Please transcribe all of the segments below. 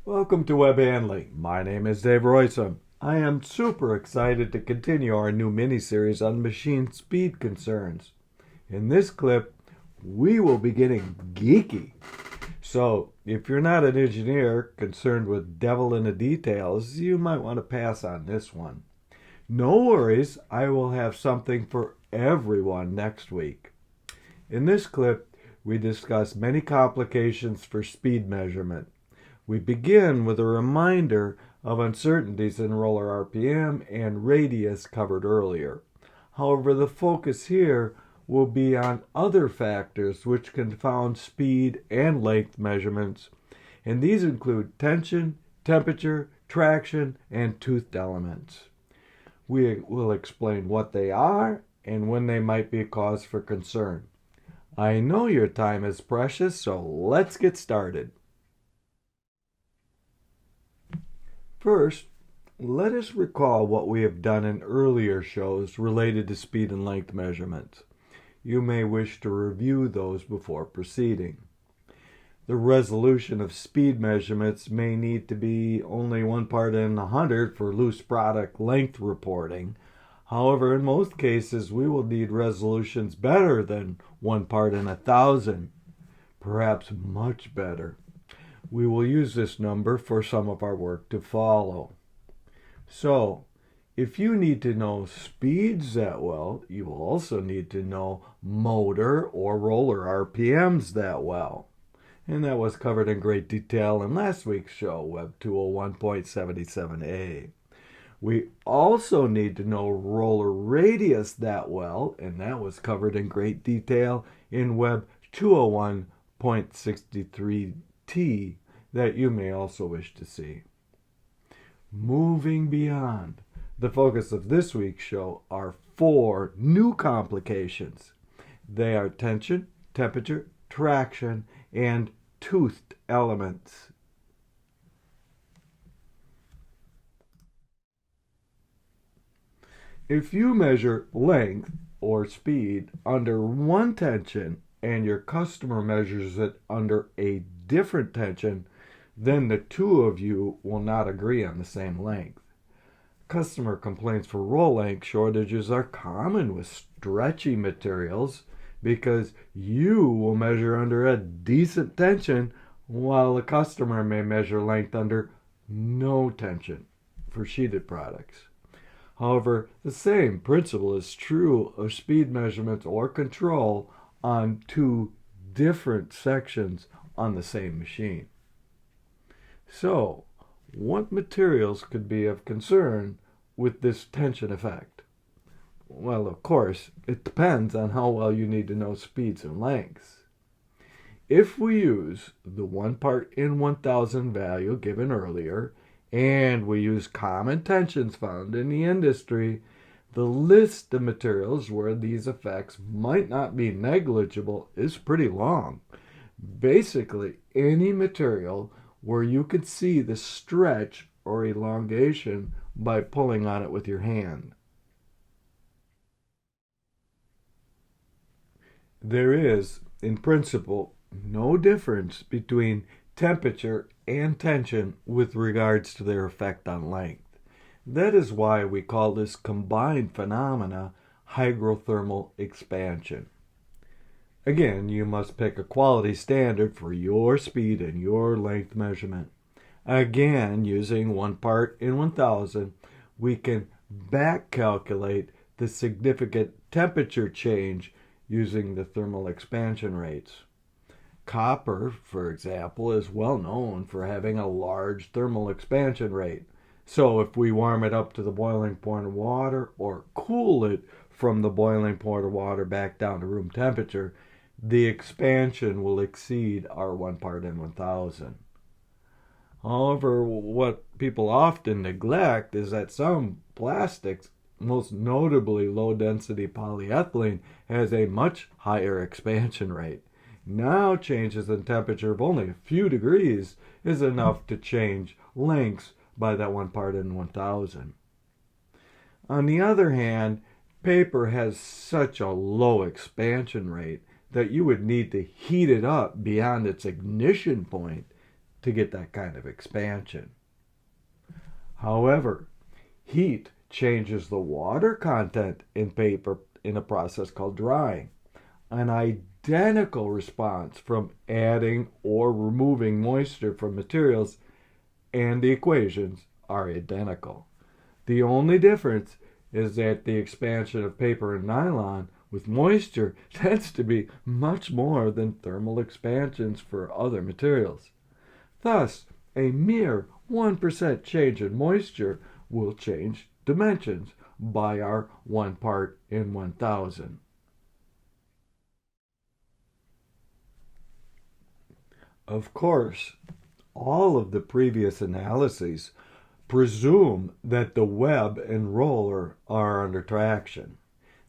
Welcome to Web Handling. My name is Dave Roysum. I am super excited to continue our new mini-series on machine speed concerns. In this clip, we will be getting geeky. So, if you're not an engineer concerned with devil in the details, you might want to pass on this one. No worries, I will have something for everyone next week. In this clip, we discuss many complications for speed measurement. We begin with a reminder of uncertainties in roller RPM and radius covered earlier. However, the focus here will be on other factors which confound speed and length measurements, and these include tension, temperature, traction, and toothed elements. We will explain what they are and when they might be a cause for concern. I know your time is precious, so let's get started. First, let us recall what we have done in earlier shows related to speed and length measurements. You may wish to review those before proceeding. The resolution of speed measurements may need to be only 1 part in 100 for loose product length reporting. However, in most cases, we will need resolutions better than 1 part in 1,000, perhaps much better. We will use this number for some of our work to follow. So, if you need to know speeds that well, you will also need to know motor or roller RPMs that well. And that was covered in great detail in last week's show, Web20177a. We also need to know roller radius that well, and that was covered in great detail in Web201.63t that you may also wish to see. Moving beyond, the focus of this week's show are 4 new complications. They are tension, temperature, traction, and toothed elements. If you measure length or speed under one tension and your customer measures it under a different tension, then the two of you will not agree on the same length. Customer complaints for roll length shortages are common with stretchy materials because you will measure under a decent tension while the customer may measure length under no tension for sheeted products. However, the same principle is true of speed measurements or control on 2 different sections on the same machine. So, what materials could be of concern with this tension effect? Well, of course, it depends on how well you need to know speeds and lengths. If we use the 1 part in 1,000 value given earlier, and we use common tensions found in the industry, the list of materials where these effects might not be negligible is pretty long. Basically, any material where you could see the stretch or elongation by pulling on it with your hand. There is, in principle, no difference between temperature and tension with regards to their effect on length. That is why we call this combined phenomena hygrothermal expansion. Again, you must pick a quality standard for your speed and your length measurement. Again, using 1 part in 1,000, we can back calculate the significant temperature change using the thermal expansion rates. Copper, for example, is well known for having a large thermal expansion rate. So if we warm it up to the boiling point of water or cool it from the boiling point of water back down to room temperature, the expansion will exceed our 1 part in 1,000. However, what people often neglect is that some plastics, most notably low-density polyethylene, has a much higher expansion rate. Now changes in temperature of only a few degrees is enough to change lengths by that 1 part in 1,000. On the other hand, paper has such a low expansion rate that you would need to heat it up beyond its ignition point to get that kind of expansion. However, heat changes the water content in paper in a process called drying. An identical response from adding or removing moisture from materials, and the equations are identical. The only difference is that the expansion of paper and nylon with moisture tends to be much more than thermal expansions for other materials. Thus, a mere 1% change in moisture will change dimensions by our 1 part in 1,000. Of course, all of the previous analyses presume that the web and roller are under traction.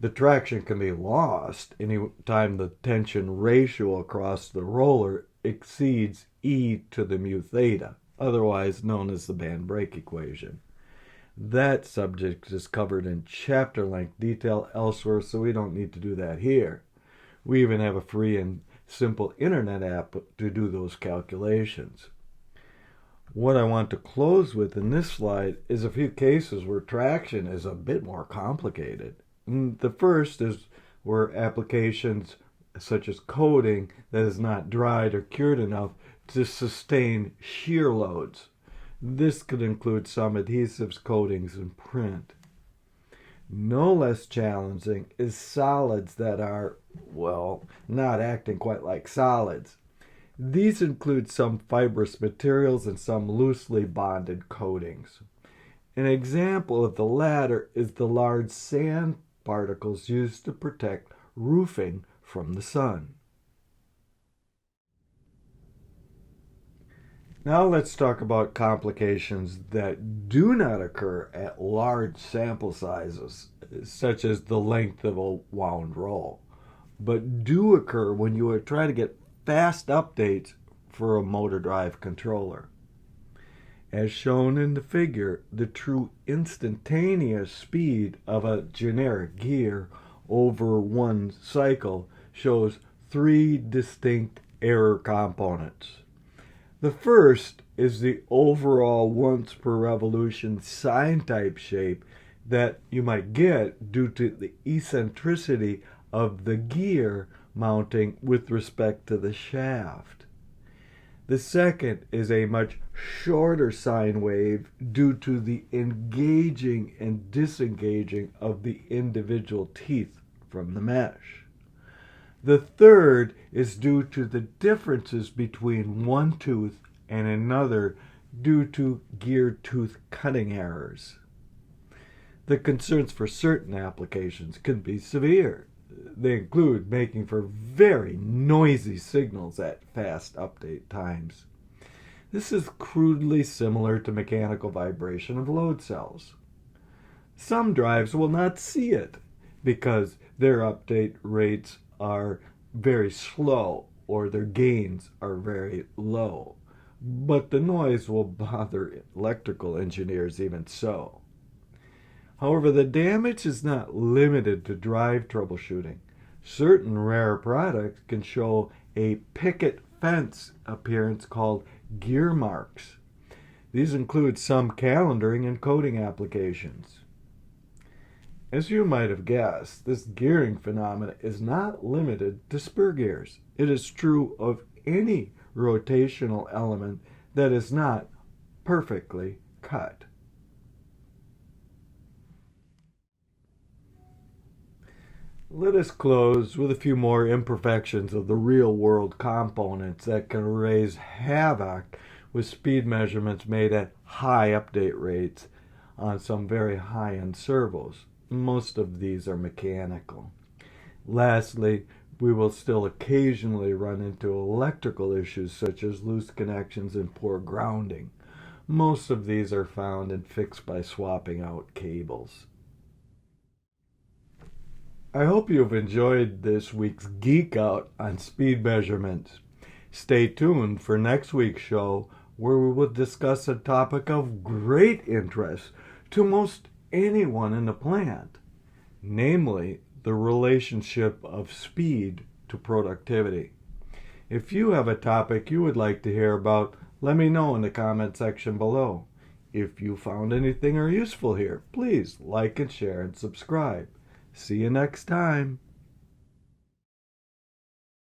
The traction can be lost any time the tension ratio across the roller exceeds e to the mu theta, otherwise known as the band break equation. That subject is covered in chapter-length detail elsewhere, so we don't need to do that here. We even have a free and simple internet app to do those calculations. What I want to close with in this slide is a few cases where traction is a bit more complicated. The first is where applications such as coating that is not dried or cured enough to sustain shear loads. This could include some adhesives, coatings, and print. No less challenging is solids that are, well, not acting quite like solids. These include some fibrous materials and some loosely bonded coatings. An example of the latter is the large sand particles used to protect roofing from the sun. Now let's talk about complications that do not occur at large sample sizes, such as the length of a wound roll, but do occur when you are trying to get fast updates for a motor drive controller. As shown in the figure, the true instantaneous speed of a generic gear over one cycle shows 3 distinct error components. The first is the overall once per revolution sine type shape that you might get due to the eccentricity of the gear mounting with respect to the shaft. The second is a much shorter sine wave due to the engaging and disengaging of the individual teeth from the mesh. The third is due to the differences between one tooth and another due to gear tooth cutting errors. The concerns for certain applications can be severe. They include making for very noisy signals at fast update times. This is crudely similar to mechanical vibration of load cells. Some drives will not see it because their update rates are very slow or their gains are very low, but the noise will bother electrical engineers even so. However, the damage is not limited to drive troubleshooting. Certain rare products can show a picket fence appearance called gear marks. These include some calendaring and coding applications. As you might have guessed, this gearing phenomena is not limited to spur gears. It is true of any rotational element that is not perfectly cut. Let us close with a few more imperfections of the real-world components that can raise havoc with speed measurements made at high update rates on some very high-end servos. Most of these are mechanical. Lastly, we will still occasionally run into electrical issues such as loose connections and poor grounding. Most of these are found and fixed by swapping out cables. I hope you've enjoyed this week's Geek Out on speed measurements. Stay tuned for next week's show where we will discuss a topic of great interest to most anyone in the plant, namely the relationship of speed to productivity. If you have a topic you would like to hear about, Let me know in the comment section below. If you found anything useful here, please like and share and subscribe. See you next time.